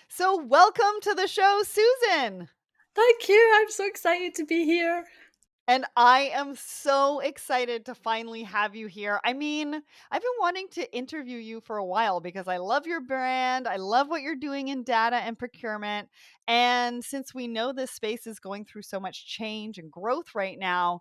So, welcome to the show, Susan. Thank you. I'm so excited to be here. And I am so excited to finally have you here. I mean, I've been wanting to interview you for a while because I love your brand. I love what you're doing in data and procurement. And since we know this space is going through so much change and growth right now,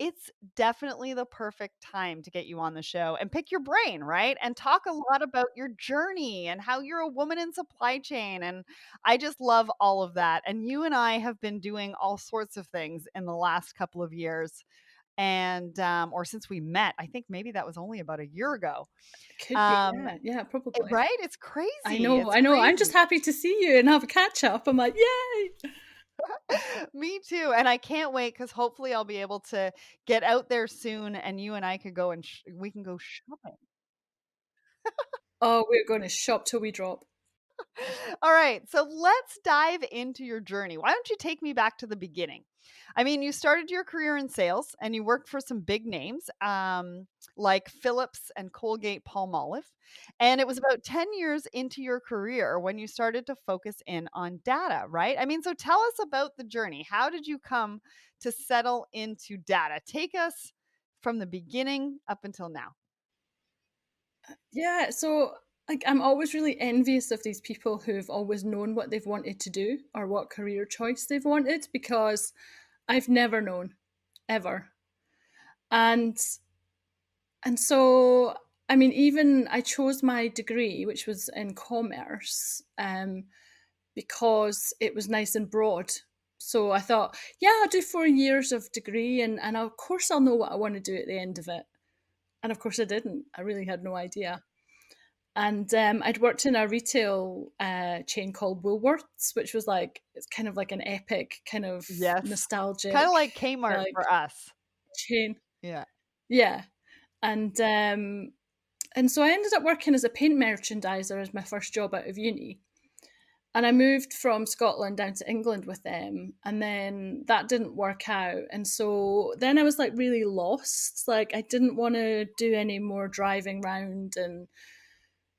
it's definitely the perfect time to get you on the show and pick your brain, right? And talk a lot about your journey and how you're a woman in supply chain. And I just love all of that. And you and I have been doing all sorts of things in the last couple of years. And, or since we met, I think maybe that was only about a year ago. Could be, Um, yeah, probably. right? It's I crazy. know, It's I know. I'm just crazy. happy to see you and have a catch up. I'm like, yay! Me too. And I can't wait because hopefully I'll be able to get out there soon and you and I could go and we can go shopping. Oh, we're going to shop till we drop. All right, so let's dive into your journey. Why don't you take me back to the beginning? I mean, you started your career in sales and you worked for some big names like Philips and Colgate Palmolive. And it was about 10 years into your career when you started to focus in on data, right? I mean, so tell us about the journey. How did you come to settle into data? Take us from the beginning up until now. Yeah, so like I'm always really envious of these people who've always known what they've wanted to do or what career choice they've wanted because I've never known ever. And so I mean even I chose my degree which was in commerce because it was nice and broad. So I thought, yeah, I'll do 4 years of degree and of course I'll know what I want to do at the end of it. And of course I didn't. I really had no idea. And I'd worked in a retail chain called Woolworths, which was like, it's kind of like an epic, kind of Yes. Kind of nostalgic, like Kmart like for us. chain. Yeah. Yeah. And so I ended up working as a paint merchandiser as my first job out of uni. And I moved from Scotland down to England with them, and then that didn't work out. And so then I was like really lost. Like I didn't want to do any more driving around and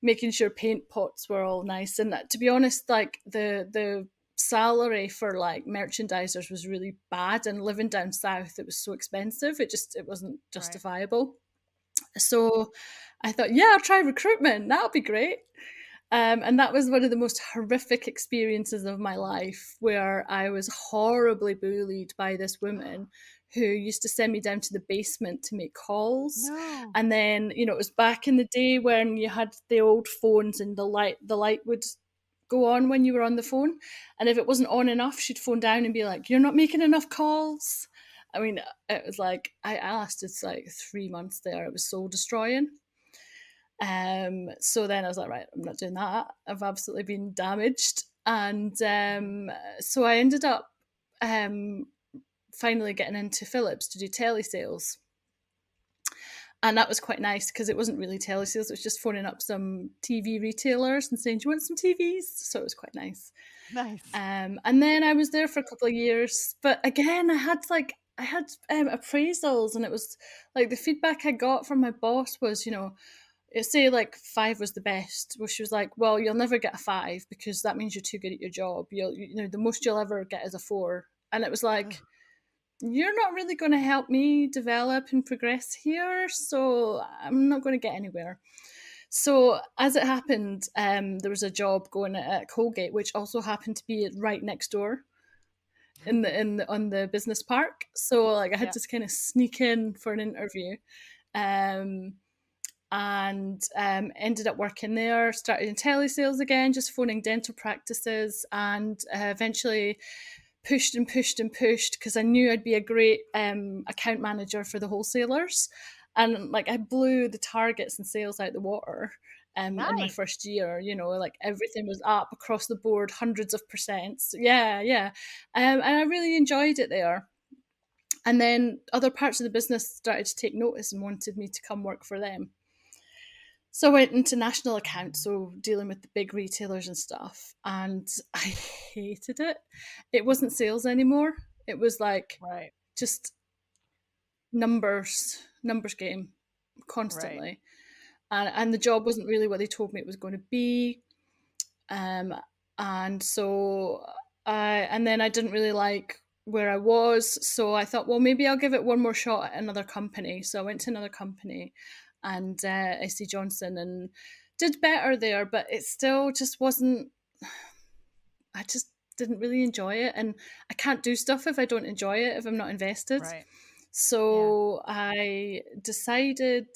making sure paint pots were all nice. And to be honest, like the salary for like merchandisers was really bad, and living down south it was so expensive. It wasn't Right. justifiable. So I thought, yeah, I'll try recruitment. That'll be great. And that was one of the most horrific experiences of my life where I was horribly bullied by this woman who used to send me down to the basement to make calls. No. And then, it was back in the day when you had the old phones and the light would go on when you were on the phone. And if it wasn't on enough, she'd phone down and be like, "You're not making enough calls." I mean, it was like I lasted like 3 months there. It was soul destroying. So then I was like, right, I'm not doing that. I've absolutely been damaged. And so I ended up um, finally getting into Philips to do telesales. And that was quite nice because it wasn't really telesales, it was just phoning up some TV retailers and saying, "Do you want some TVs?" So it was quite nice. Nice. And then I was there for a couple of years. But again, I had appraisals, and it was like the feedback I got from my boss was, say like 5 was the best. Well, she was like, "Well, you'll never get a 5 because that means you're too good at your job. The most you'll ever get is a 4." And it was Ugh. like, "You're not really going to help me develop and progress here, so I'm not going to get anywhere." So as it happened, there was a job going at Colgate, which also happened to be right next door on the business park. So like I had Yeah. to kind of sneak in for an interview. Um, and ended up working there, started in telesales again, just phoning dental practices, and eventually pushed and pushed and pushed because I knew I'd be a great account manager for the wholesalers. And like I blew the targets and sales out the water in my Nice. first year, like everything was up across the board, hundreds of percents. Yeah, yeah. And I really enjoyed it there. And then other parts of the business started to take notice and wanted me to come work for them. So I went into national accounts, so dealing with the big retailers and stuff, and I hated it. It wasn't sales anymore. It was like Right. just numbers game Right. constantly. And the job wasn't really what they told me it was going to be. Um, And so and then I didn't really like where I was, so I thought, well, maybe I'll give it one more shot at another company. So I went to another company, and SC Johnson, and did better there, but it still just wasn't. I just didn't really enjoy it, and I can't do stuff if I don't enjoy it, if I'm not invested. Right. Yeah. So I decided.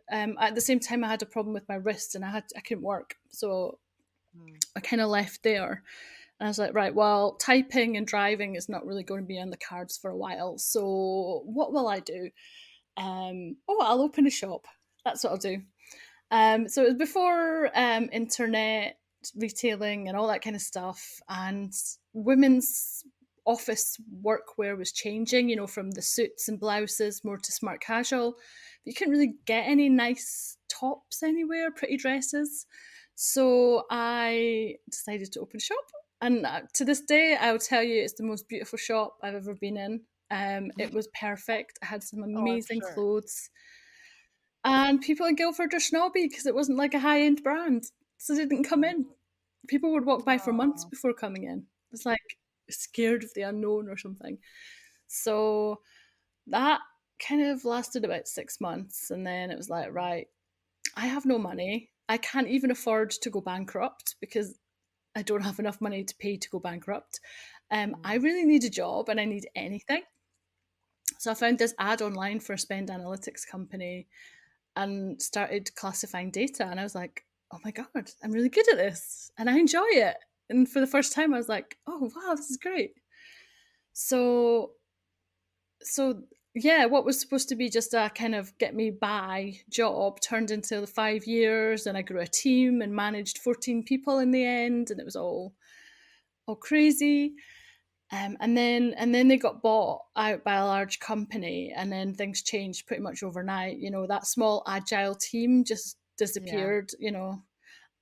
At the same time, I had a problem with my wrist, and I couldn't work. So Mm. I kind of left there. And I was like, right, well, typing and driving is not really going to be on the cards for a while. So what will I do? I'll open a shop. That's what I'll do. So it was before internet retailing and all that kind of stuff, and women's office workwear was changing. From the suits and blouses more to smart casual. But you couldn't really get any nice tops anywhere, pretty dresses. So I decided to open a shop, and to this day, I'll tell you, it's the most beautiful shop I've ever been in. It was perfect. I had some Oh, I'm amazing sure. clothes. And people in Guildford are snobby because it wasn't like a high end brand. So they didn't come in. People would walk by for months Oh. before coming in. It's like scared of the unknown or something. So that kind of lasted about 6 months. And then it was like, right, I have no money. I can't even afford to go bankrupt because I don't have enough money to pay to go bankrupt. I Mm. really need a job and I need anything. So I found this ad online for a spend analytics company and started classifying data. And I was like, oh my God, I'm really good at this and I enjoy it. And for the first time, I was like, oh, wow, this is great. So, so yeah, what was supposed to be just a kind of get me by job turned into the 5 years, and I grew a team and managed 14 people in the end. And it was all crazy. And then they got bought out by a large company, and then things changed pretty much overnight. That small agile team just Yeah. disappeared.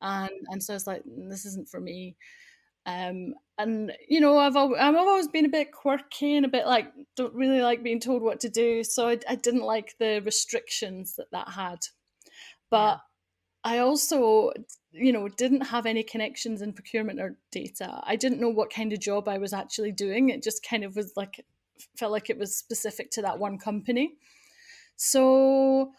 And so I was like, this isn't for me. And I've always been a bit quirky and a bit like don't really like being told what to do. So I didn't like the restrictions that had. Yeah. But I also, didn't have any connections in procurement or data. I didn't know what kind of job I was actually doing. It just kind of was like, felt like it was specific to that one company. So,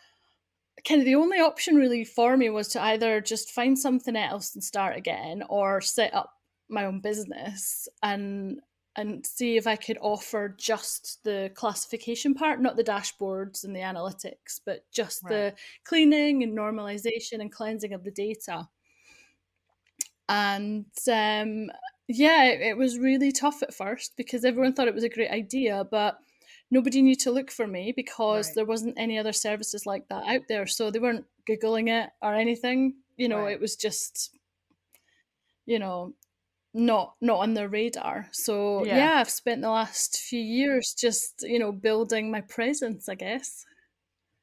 kind of the only option really for me was to either just find something else and start again, or set up my own business and see if I could offer just the classification part, not the dashboards and the analytics, but just Right. the cleaning and normalization and cleansing of the data. And yeah, it was really tough at first because everyone thought it was a great idea, but nobody knew to look for me because Right. there wasn't any other services like that out there. So they weren't Googling it or anything. Right. It was just, you know, not on their radar. So Yeah. yeah, I've spent the last few years just, building my presence, I guess.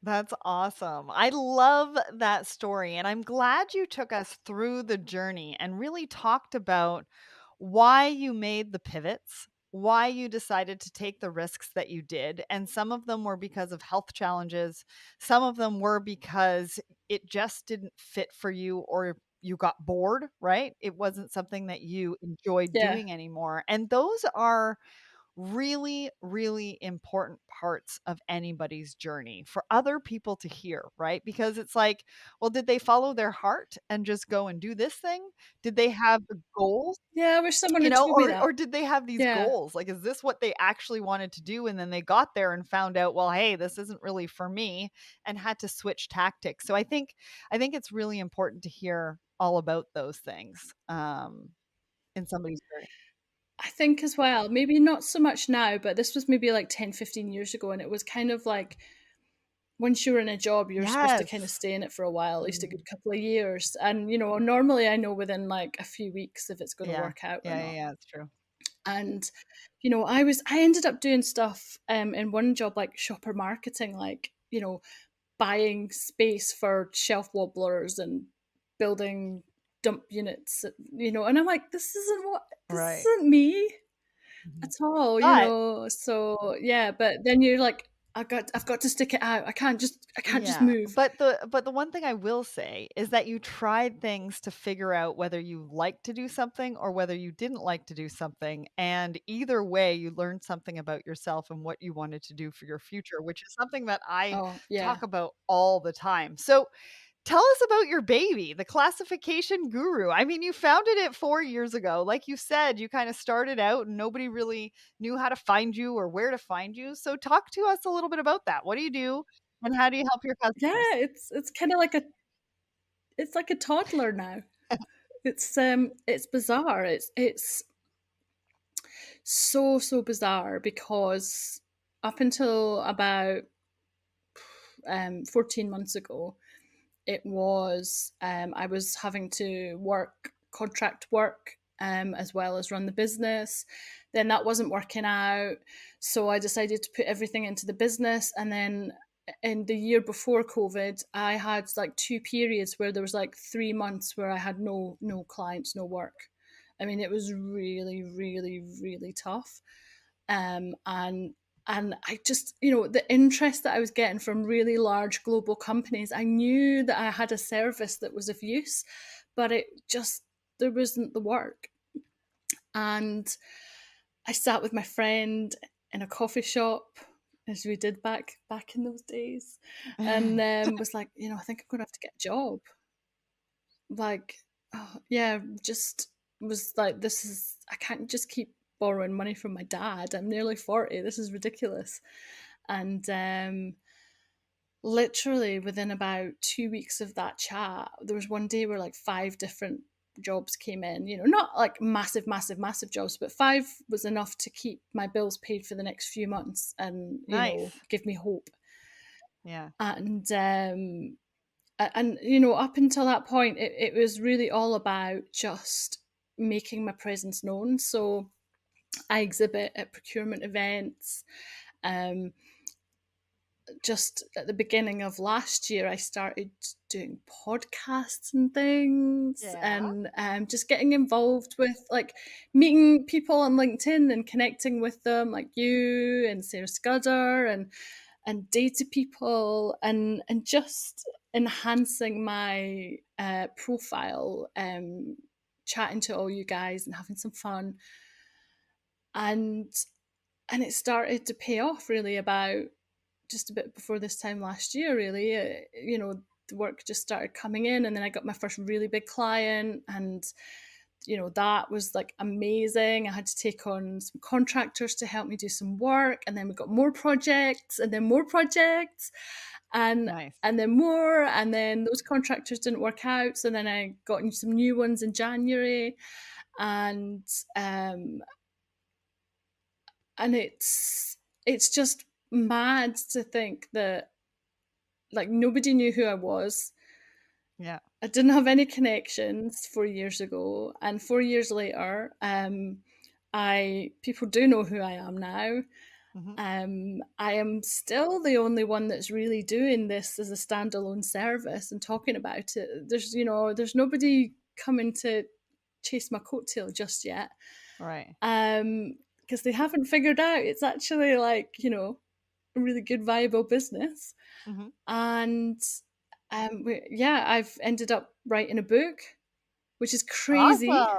That's awesome. I love that story. And I'm glad you took us through the journey and really talked about why you made the pivots, why you decided to take the risks that you did. And some of them were because of health challenges, some of them were because it just didn't fit for you or you got bored, right? It wasn't something that you enjoyed Yeah. doing anymore. And those are really, really important parts of anybody's journey for other people to hear, right? Because it's like, well, did they follow their heart and just go and do this thing? Did they have the goals? Yeah, I wish someone had told me Or that. did they have these Yeah. goals? Like, is this what they actually wanted to do? And then they got there and found out, well, hey, this isn't really for me, and had to switch tactics. So I think it's really important to hear all about those things in somebody's journey. I think as well, maybe not so much now, but this was maybe like 10, 15 years ago. And it was kind of like once you were in a job, you're supposed to kind of Yes. stay in it for a while, at least a Mhm. good couple of years. And, normally I know within like a few weeks if it's going to Yeah. work out or Yeah, yeah, not. yeah, it's true. And, I ended up doing stuff in one job like shopper marketing, like, buying space for shelf wobblers and building dump units, and I'm like, this Right. isn't me Mhm. at all, But so yeah, but then you're like I've got to stick it out. I can't just Yeah, move. but the one thing I will say is that you tried things to figure out whether you like to do something or whether you didn't like to do something, and either way, you learned something about yourself and what you wanted to do for your future, which is something that I Oh, yeah. talk about all the time. So, tell us about your baby, the classification guru. I mean, you founded it 4 years ago. Like you said, you kinda started out and nobody really knew how to find you or where to find you. So talk to us a little bit about that. What do you do and how do you help your Yeah, customers? it's kinda like a toddler now. It's bizarre. It's so, so bizarre because up until about 14 months ago, it was I was having to work contract work as well as run the business. Then that wasn't working out, so I decided to put everything into the business. And then in the year before COVID, I had like two periods where there was like 3 months where I had no clients, no work. I mean, it was really, really, really tough. And I just, the interest that I was getting from really large global companies, I knew that I had a service that was of use, but it just, there wasn't the work. And I sat with my friend in a coffee shop, as we did back in those days, and was like, I think I'm gonna have to get a job. Like, oh, yeah, just was like, this is, I can't just keep borrowing money from my dad. I'm nearly 40. This is ridiculous. And literally within about 2 weeks of that chat, there was one day where like five different jobs came in, not like massive, massive, massive jobs, but five was enough to keep my bills paid for the next few months and, Nice. give me hope. Yeah. And up until that point, it was really all about just making my presence known. So I exhibit at procurement events. um, just at the beginning of last year, I started doing podcasts and things, Yeah. and just getting involved with like meeting people on LinkedIn and connecting with them, like you and Sarah Scudder and data people, and just enhancing my profile, chatting to all you guys and having some fun, and it started to pay off really about just a bit before this time last year. Really, the work just started coming in, and then I got my first really big client, and that was like amazing. I had to take on some contractors to help me do some work, and then we got more projects, and then more projects, and Nice. and then more, and then those contractors didn't work out, so then I got some new ones in January, and um and it's just mad to think that like nobody knew who I was. Yeah. I didn't have any connections 4 years ago, and 4 years later, I people do know who I am now. Mhm. I am still the only one that's really doing this as a standalone service and talking about it. There's nobody coming to chase my coattail just yet, Right. because they haven't figured out it's actually like a really good viable business. Mhm. And yeah, I've ended up writing a book, which is crazy. Awesome.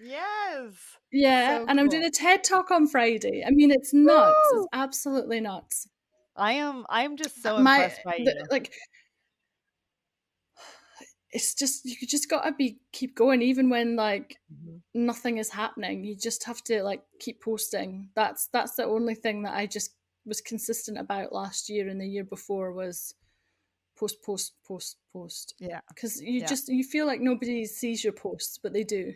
Yes. Yeah, So and I'm doing cool. a TED talk on Friday. I mean, it's nuts. It's Woo! absolutely nuts. I am just so impressed My by you. like it's just, you just gotta be keep going even when like Mhm. nothing is happening. You just have to like keep posting. That's the only thing that I just was consistent about last year and the year before was post, post, post, post. Yeah. Because you Yeah. just, you feel like nobody sees your posts, but they do.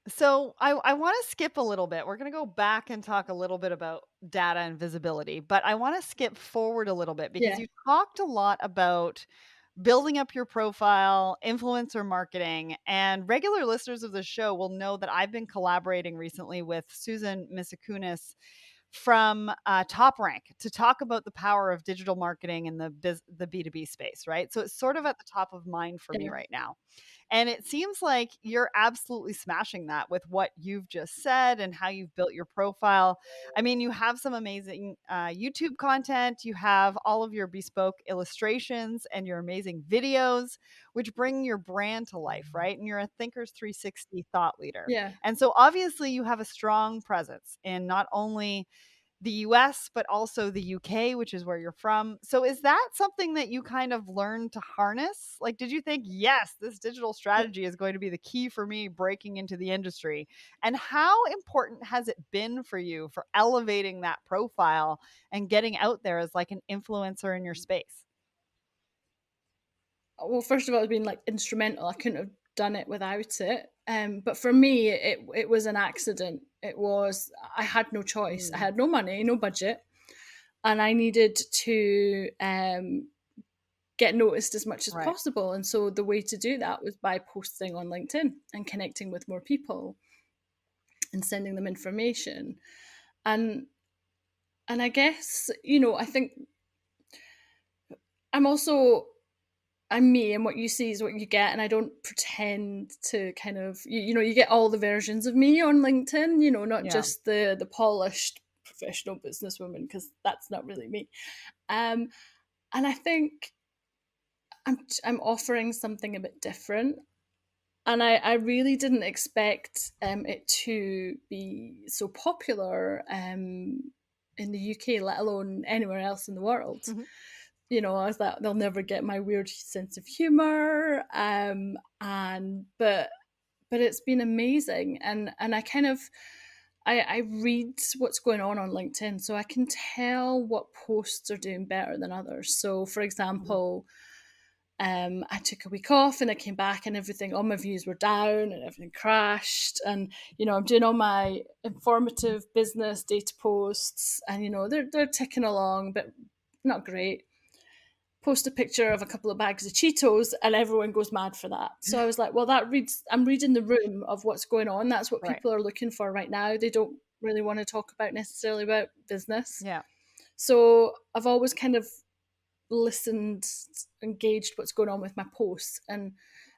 So I want to skip a little bit. We're going to go back and talk a little bit about data and visibility, but I want to skip forward a little bit because Yeah, you talked a lot about building up your profile, influencer marketing, and regular listeners of the show will know that I've been collaborating recently with Susan Misakunis from Top Rank to talk about the power of digital marketing in the B2B space, right? So it's sort of at the top of mind for me yeah, right now. And it seems like you're absolutely smashing that with what you've just said and how you've built your profile. I mean, you have some amazing YouTube content, you have all of your bespoke illustrations and your amazing videos, which bring your brand to life, right? And you're a Thinkers 360 thought leader. Yeah. And so obviously you have a strong presence in not only the US, but also the UK, which is where you're from. So is that something that you kind of learned to harness? Like, did you think, yes, this digital Yeah. strategy is going to be the key for me breaking into the industry? And how important has it been for you for elevating that profile and getting out there as like an influencer in your space? Well, first of all, it's been like instrumental. I couldn't have done it without it. But for me, it was an accident. It was I had no choice. I Mm, had no money, no budget, and I needed to get noticed as much as right. possible. And so the way to do that was by posting on LinkedIn and connecting with more people and sending them information. And I guess, I think I'm also I'm me, and what you see is what you get, and I don't pretend to kind of you get all the versions of me on LinkedIn, not Yeah. just the polished professional businesswoman, because that's not really me. Um and I think I'm offering something a bit different, and I really didn't expect it to be so popular in the UK, let alone anywhere else in the world. I thought they'll never get my weird sense of humor, and but it's been amazing, and I kind of I read what's going on LinkedIn, so I can tell what posts are doing better than others. So, for Mhm. example, I took a week off and I came back and all my views were down and everything crashed. And, I'm doing all my informative business data posts, and, they're ticking along, but not great. Post a picture of a couple of bags of Cheetos and everyone goes mad for that. So I was like, well, I'm reading the room of what's going on. That's what Right. people are looking for right now. They don't really want to talk about necessarily about business. Yeah. So I've always kind of listened, engaged what's going on with my posts, and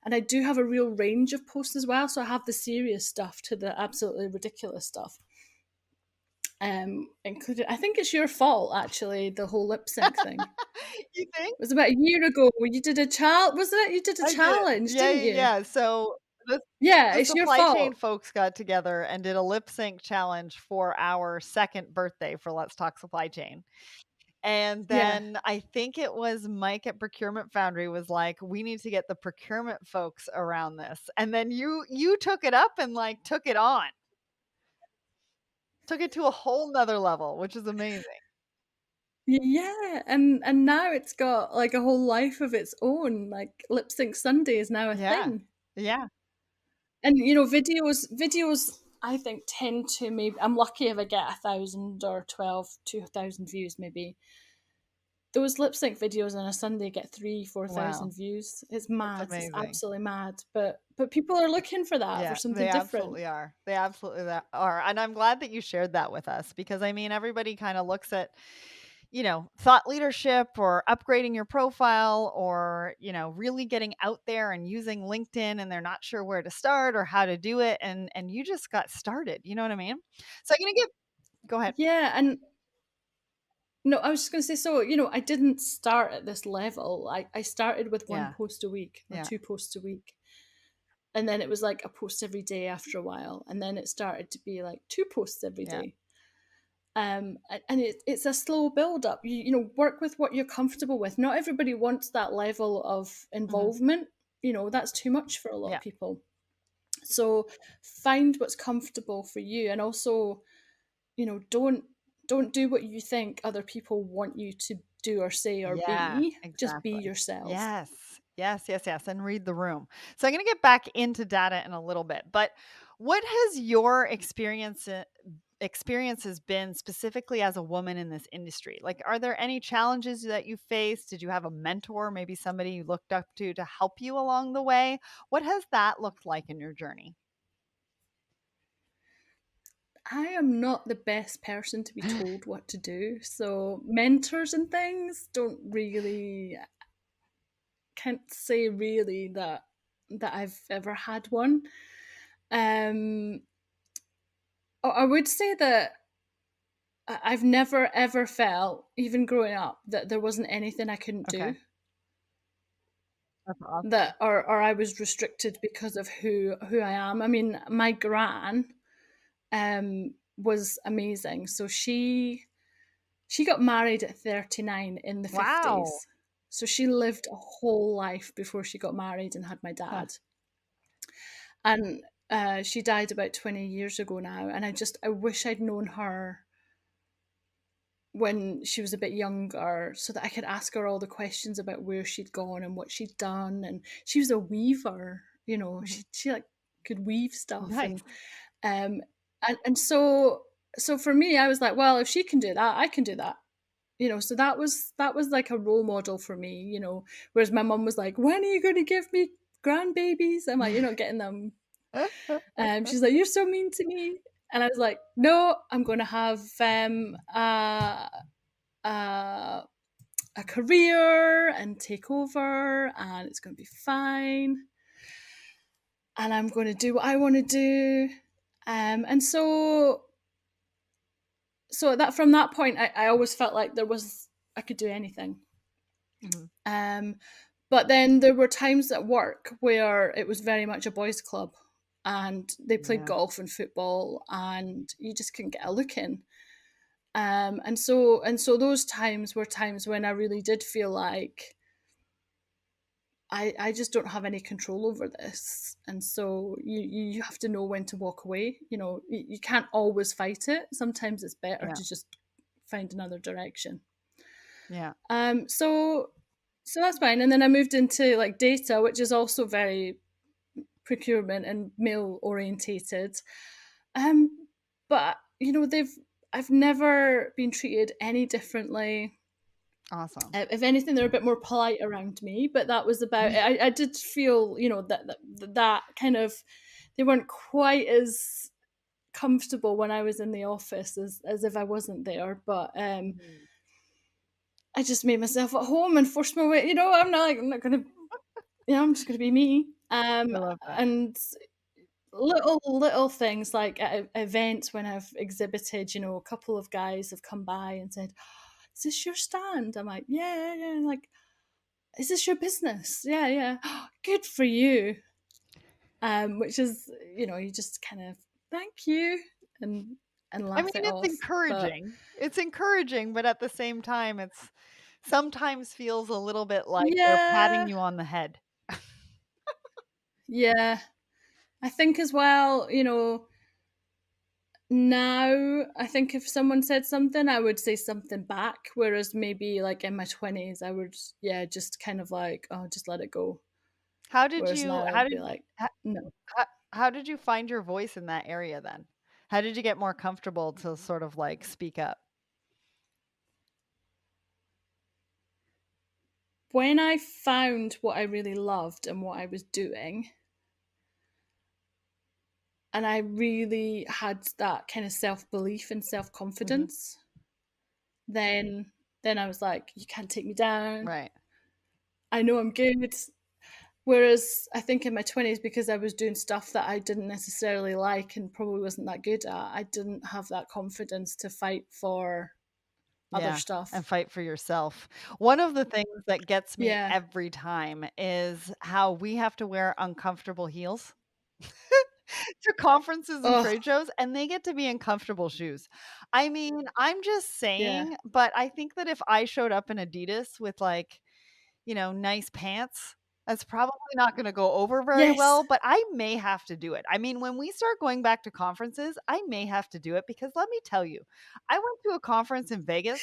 I do have a real range of posts as well. So I have the serious stuff to the absolutely ridiculous stuff. Included, I think it's your fault actually, the whole lip sync thing. You think? It was about a year ago when you did a challenge, wasn't it? You did a I did. challenge, Yeah, didn't yeah, you? yeah. So Yeah, the it's your supply chain fault. folks got together and did a lip sync challenge for our second birthday for Let's Talk Supply Chain. And Yeah. then I think it was Mike at Procurement Foundry was like, "We need to get the procurement folks around this." And then you took it up and like took it on. Took it to a whole nother level, which is amazing. Yeah, and now it's got like a whole life of its own. Like Lip Sync Sunday is now a Yeah. thing. Yeah. And videos I think tend to, maybe I'm lucky if I get 1,000 or 2,000 views maybe. Those lip sync videos on a Sunday get 3,000-4,000 Wow. views. It's That's mad. It's amazing. absolutely mad. But people are looking for that, for Yeah, something they different. absolutely are. They absolutely are. And I'm glad that you shared that with us because I mean, everybody kind of looks at, thought leadership or upgrading your profile or, really getting out there and using LinkedIn and they're not sure where to start or how to do it. And you just got started. You know what I mean? So I'm going to go ahead. Yeah, and no, I was just going to say, so, I didn't start at this level. I started with one Yeah. post a week or Yeah. two posts a week. And then it was like a post every day after a while. And then it started to be like two posts every Yeah. day. And it's a slow build up. Work with what you're comfortable with. Not everybody wants that level of Hmm. involvement. That's too much for a lot of Yeah. people. So find what's comfortable for you, and also, don't do what you think other people want you to do or say or Yeah, be. Just be exactly. yourself. Yes. Yes, yes, yes, and read the room. So I'm gonna get back into data in a little bit, but what has your experiences been specifically as a woman in this industry? Like, are there any challenges that you faced? Did you have a mentor, maybe somebody you looked up to help you along the way? What has that looked like in your journey? I am not the best person to be told what to do. So mentors and things don't really, can't say really that. that I've ever had one. Um, I would say that I've never ever felt, even growing up, that there wasn't anything I couldn't Okay. do, That's awesome. that or I was restricted because of who I am. I mean, my gran was amazing. So she got married at 39 in the Wow. 50s. So she lived a whole life before she got married and had my Huh. dad. And she died about 20 years ago now. And I wish I'd known her when she was a bit younger so that I could ask her all the questions about where she'd gone and what she'd done. And she was a weaver, you know, Mhm. she like could weave stuff. Nice. Um, and so for me, I was like, well, if she can do that, I can do that. You know, so that was like a role model for me, you know. Whereas my mum was like, when are you going to give me grandbabies? I'm like, you're not getting them. She's like, you're so mean to me. And I was like, no, I'm going to have uh, a career and take over, and it's going to be fine. And I'm going to do what I want to do. And so that from that point, I always felt like I could do anything. Mhm. Um, but then there were times at work where it was very much a boys' club, and they played Yeah. golf and football, and you just couldn't get a look in. And so those times were times when I really did feel like I just don't have any control over this. And so you have to know when to walk away. You know, you can't always fight it. Sometimes it's better Yeah. to just find another direction. Yeah. So that's fine. And then I moved into like data, which is also very procurement and male orientated. Um, but you know, I've never been treated any differently. Awesome. If anything, they're a bit more polite around me, but that was about it. I did feel, you know, that kind of, they weren't quite as comfortable when I was in the office as if I wasn't there. But Mhm. I just made myself at home and forced my way. You know, I'm not gonna, you know, I'm just gonna be me. I love that. And little things like at events when I've exhibited, you know, a couple of guys have come by and said, "Is this your stand?" I'm like, "Yeah, yeah." And like, "Is this your business?" "Yeah, yeah." "Good for you." Which is, you know, you just kind of thank you and I mean, laugh it it's off. But encouraging. It's encouraging, but at the same time, it's sometimes feels a little bit like they're patting yeah, you on the head. yeah. I think as well, you know, now I think if someone said something, I would say something back. Whereas maybe like in my 20s, I would, yeah, just kind of like, oh, just let it go. How did Whereas you now how I'd be did like, ho no. how did you find your voice in that area then? How did you get more comfortable to sort of, like, speak up? When I found what I really loved and what I was doing, and I really had that kind of self belief and self Mhm. confidence, then then I was like, you can't take me down. Right. I know I'm good. Whereas I think in my 20s, because I was doing stuff that I didn't necessarily like and probably wasn't that good at, I didn't have that confidence to fight for other Yeah, and stuff. fight for yourself. One of the things that gets me Yeah. every time is how we have to wear uncomfortable heels to conferences and Oh, trade shows, and they get to be in comfortable shoes. I mean, I'm just yeah. saying, but I think that if I showed up in Adidas with, like, nice pants, that's probably not gonna go over very Yes. well, but I may have to do it. I mean, when we start going back to conferences, I may have to do it because let me tell you, I went to a conference in Vegas,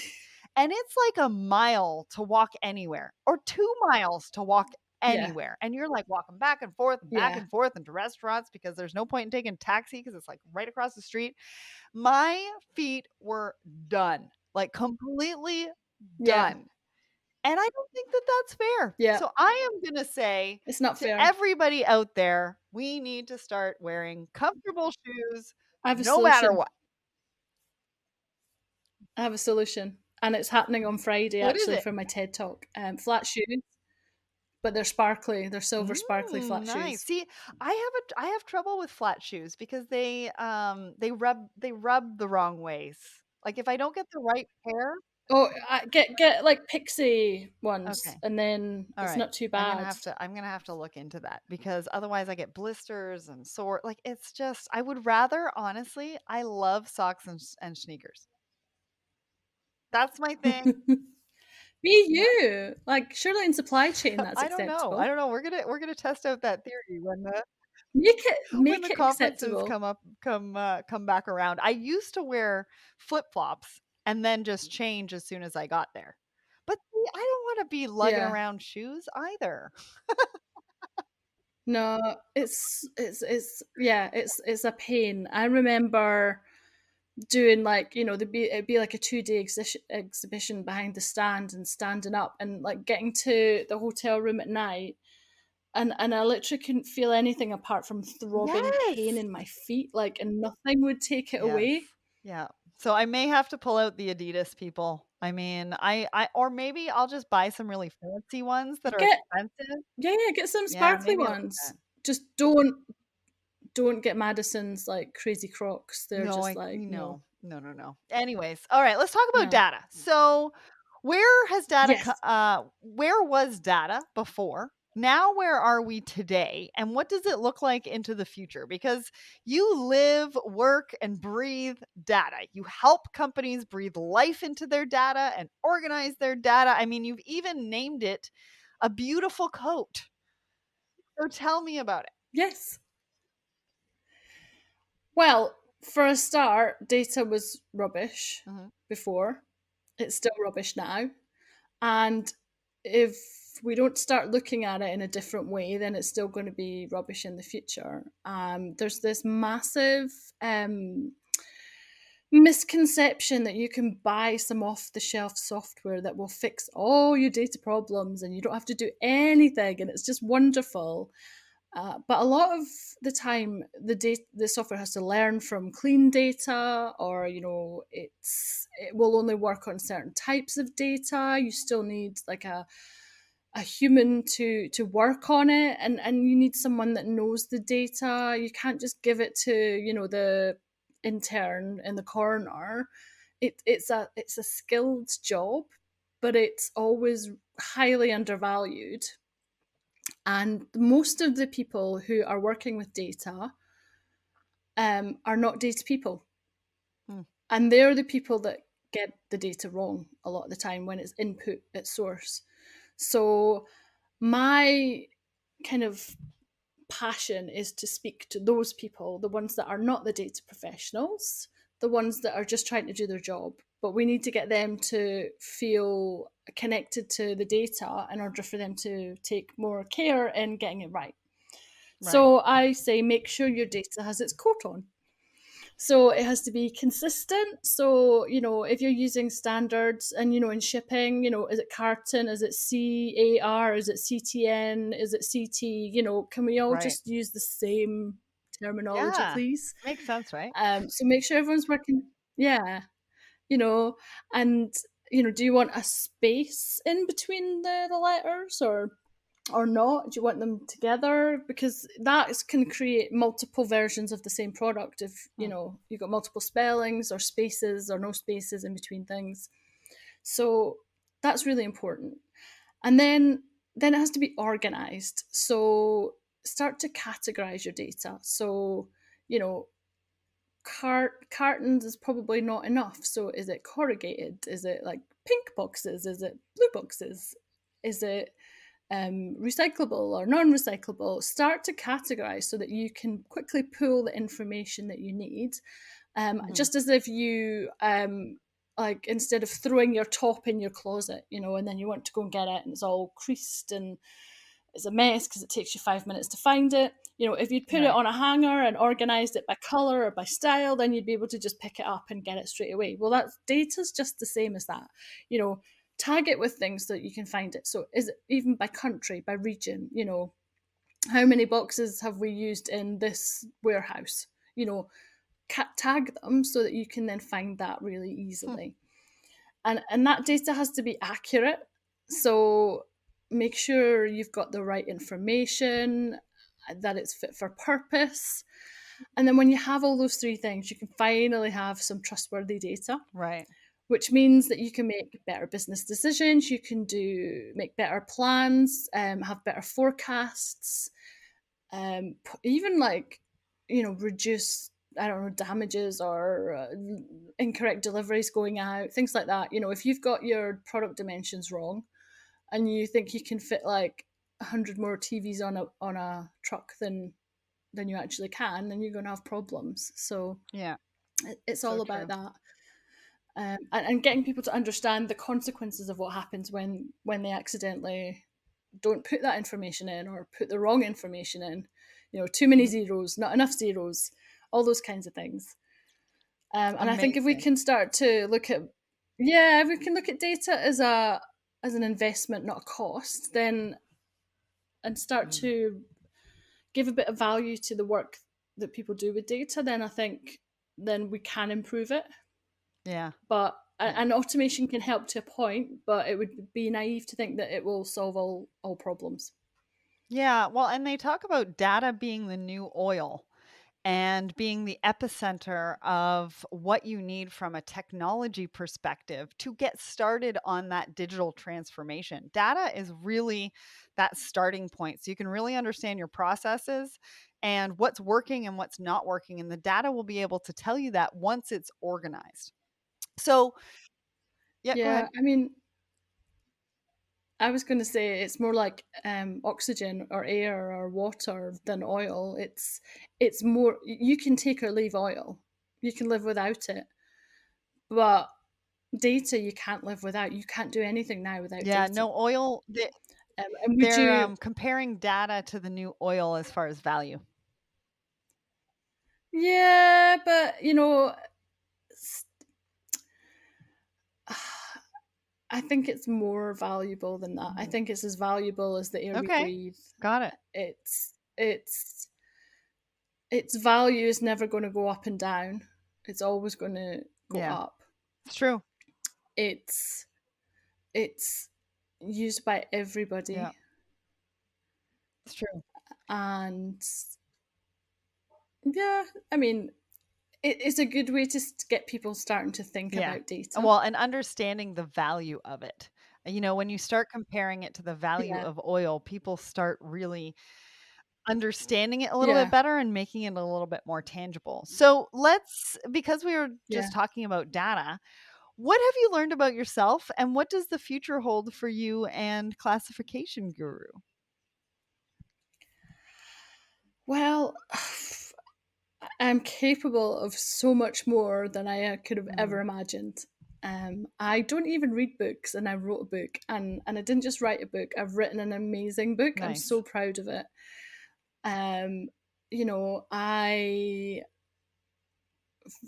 and it's like a mile to walk anywhere or 2 miles to walk Yeah. anywhere, and you're, like, walking back Yeah. and forth into restaurants because there's no point in taking a taxi because it's, like, right across the street. My feet were done, like, completely Yeah. done. And I don't think that that's fair. Yeah. So I am gonna say It's not to fair. everybody out there, we need to start wearing comfortable shoes I have a no matter solution. what. I have a solution. And it's happening on Friday What is actually it? for my TED talk. Flat shoes. but they're sparkly. They're silver sparkly flat Nice. shoes. See, I have trouble with flat shoes because they rub the wrong ways. Like if I don't get the right pair. Oh, get like pixie ones, Okay. and then All it's right. not too bad. I'm gonna have to look into that because otherwise I get blisters and sore. Like it's just I would rather honestly. I love socks and sneakers. That's my thing. Be Yeah. you. Like, surely in supply chain that's I don't know. I acceptable. don't know. We're gonna test out that theory when the when Make the it conferences acceptable. come back around. I used to wear flip-flops and then just change as soon as I got there. But see, I don't wanna be lugging Yeah. around shoes either. No, it's yeah, it's a pain. I remember doing like, it'd be like a 2-day exhibition behind the stand and standing up and like getting to the hotel room at night, and I literally couldn't feel anything apart from throbbing pain Yes. in my feet, like, and nothing would take it Yes. away. Yeah. So I may have to pull out the Adidas people. I mean, I or maybe I'll just buy some really fancy ones that are Get expensive. Yeah, get some Yeah, sparkly maybe I'll do ones. that. Just don't get Madison's like crazy Crocs. They're No, just I like, no. no. No, no, no. Anyways, all right, let's talk about No. data. So, Yes. where was data before? Now where are we today? And what does it look like into the future? Because you live, work, and breathe data. You help companies breathe life into their data and organize their data. I mean, you've even named it a beautiful coat. So tell me about it. Yes. Well, for a start, data was rubbish Mhm. before. It's still rubbish now. And if we don't start looking at it in a different way, then it's still going to be rubbish in the future. There's this massive misconception that you can buy some off the shelf software that will fix all your data problems and you don't have to do anything and it's just wonderful. But a lot of the time, the software has to learn from clean data, or it will only work on certain types of data. You still need like a human to work on it, and you need someone that knows the data. You can't just give it to the intern in the corner. It's a skilled job, but it's always highly undervalued, and most of the people who are working with data are not data people. Hmm. And they're the people that get the data wrong a lot of the time when it's input at source. So, my kind of passion is to speak to those people, the ones that are not the data professionals, the ones that are just trying to do their job. But we need to get them to feel connected to the data in order for them to take more care in getting it right. Right. So I say make sure your data has its coat on. So it has to be consistent. So, if you're using standards and, in shipping, is it carton? Is it CAR? Is it CTN? Is it CT? Can we all Right. just use the same terminology, Yeah. please? Makes sense, right? So make sure everyone's working. Yeah, you know, and, do you want a space in between the letters, or not? Do you want them together? Because that can create multiple versions of the same product if Hmm. you've got multiple spellings or spaces or no spaces in between things. So that's really important. And then it has to be organized. So start to categorize your data. So you know cartons is probably not enough. So is it corrugated? Is it like pink boxes? Is it blue boxes? Is it recyclable or non-recyclable? Start to categorize so that you can quickly pull the information that you need. Mhm. Just as if you like, instead of throwing your top in your closet, and then you want to go and get it and it's all creased and it's a mess because it takes you 5 minutes to find it. If you'd put it Right. on a hanger and organized it by color or by style, then you'd be able to just pick it up and get it straight away. Well, that data's just the same as that. Tag it with things so that you can find it. So is it even by country, by region? How many boxes have we used in this warehouse? Tag them so that you can then find that really Hmm. easily. And that data has to be accurate. So make sure you've got the right information, that it's fit for purpose. And then when you have all those three things, you can finally have some trustworthy data, Right. which means that you can make better business decisions, you can make better plans, have better forecasts, even like, reduce, I don't know, damages or incorrect deliveries going out, things like that. If you've got your product dimensions wrong and you think you can fit like 100 more TVs on a truck than you actually can, then you're going to have problems. So Yeah. it's So all about true. that. And getting people to understand the consequences of what happens when they accidentally don't put that information in or put the wrong information in. Too many Mhm. zeros, not enough zeros, all those kinds of things. And I think if we Amazing. can start to look at, yeah, if we can look at data as an investment, not a cost, then and start to give a bit of value to the work that people do with data, then I think then we can improve it. Yeah. But Yeah. and automation can help to a point, but it would be naive to think that it will solve all problems. Yeah. Well, and they talk about data being the new oil and being the epicenter of what you need from a technology perspective to get started on that digital transformation. Data is really that starting point. So you can really understand your processes and what's working and what's not working. And the data will be able to tell you that once it's organized. So, yeah, go Yeah, ahead. I mean, I was going to say it's more like oxygen or air or water than oil. It's more, you can take or leave oil. You can live without it, but data you can't live without. You can't do anything now without Yeah, data. no oil. And would They're you? comparing data to the new oil as far as value. Yeah, but I think it's more valuable than that. I Mhm. think it's as valuable as the air we Okay, breathe. got it. It's it's its value is never going to go up and down. It's always going to go Yeah, up. it's true. It's it's used by Yeah, everybody, it's true. and yeah, I mean, it's a good way to get people starting to think Yeah. about data. Well, and understanding the value of it. When you start comparing it to the value Yeah, of oil, people start really understanding it a little bit yeah, better and making it a little bit more tangible. So because we were yeah. just talking about data, what have you learned about yourself and what does the future hold for you and Classification Guru? Well, I'm capable of so much more than I could have ever Mhm. imagined. I don't even read books, and I wrote a book, and I didn't just write a book. I've written an amazing book. I'm so Nice. proud of it. Um, I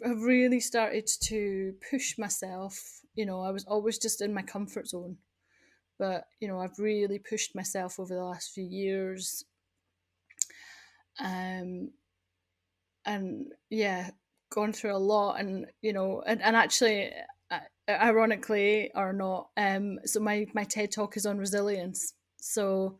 have really started to push myself. I was always just in my comfort zone, but I've really pushed myself over the last few years. Um, and yeah, gone through a lot, and and actually, ironically or not, so my TED talk is on resilience. So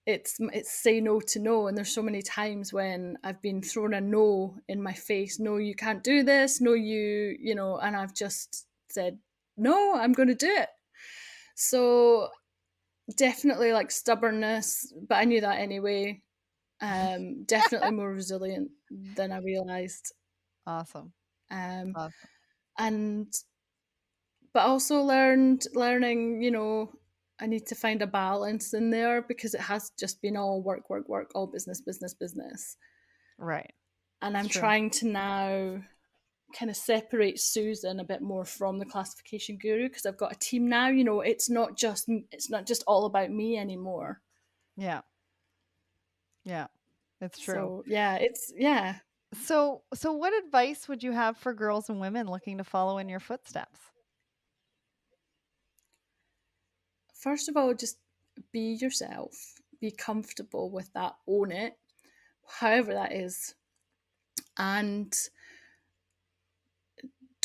it's say no to no, and there's so many times when I've been thrown a no in my face. No, you can't do this. No, and I've just said no, I'm going to do it. So definitely like stubbornness, but I knew that anyway. Definitely more resilient than I realized. Awesome. Um, Awesome. and but also learning, I need to find a balance in there because it has just been all work, work, work, all business, business, business. Right. And It's I'm true. trying to now kind of separate Susan a bit more from the classification guru because I've got a team now. It's not just all about me anymore. Yeah. Yeah. It's true. So yeah, it's yeah. So what advice would you have for girls and women looking to follow in your footsteps? First of all, just be yourself, be comfortable with that, own it, however that is, and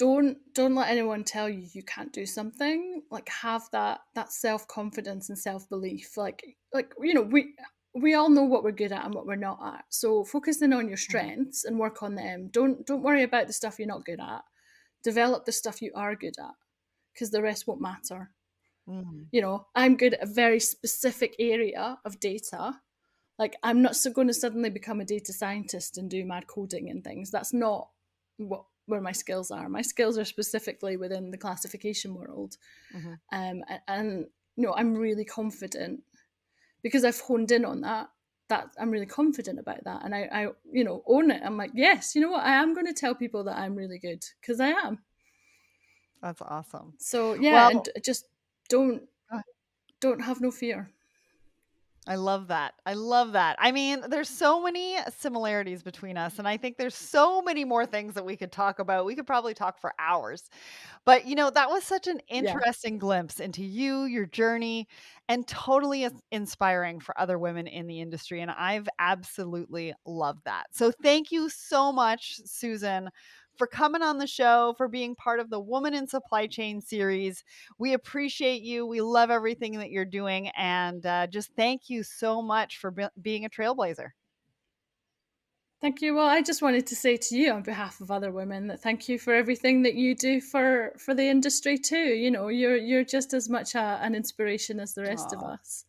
don't let anyone tell you you can't do something. Like, have that self-confidence and self-belief. Like we all know what we're good at and what we're not at. So focusing on your Mhm, strengths and work on them. Don't worry about the stuff you're not good at. Develop the stuff you are good at, because the rest won't matter. mhm, I'm good at a very specific area of data. Like, I'm not so going to suddenly become a data scientist and do mad coding and things. That's not where my skills are. My skills are specifically within the classification world. mhm. And I'm really confident because I've honed in on that. That I'm really confident about that, and I own it. I'm like, yes, you know what? I am going to tell people that I'm really good because I am. That's awesome. So yeah, and Well, just don't uh, don't have no fear. I love that. I love that. I mean, there's so many similarities between us, and I think there's so many more things that we could talk about. We could probably talk for hours. But, that was such an Yeah. interesting glimpse into you, your journey, and totally inspiring for other women in the industry. And I've absolutely loved that. So thank you so much, Susan, for coming on the show, for being part of the Woman in Supply Chain series. We appreciate you. We love everything that you're doing. And just thank you so much for being a trailblazer. Thank you. Well, I just wanted to say to you on behalf of other women that thank you for everything that you do for the industry too. You're just as much an inspiration as the rest of Oh, us.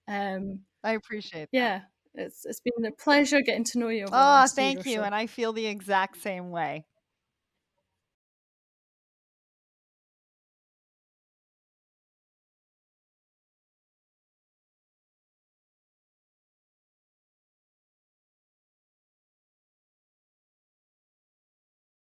Um, I appreciate that. yeah, it's been a pleasure getting to know you over the Oh, last year or thank you. so. And I feel the exact same way.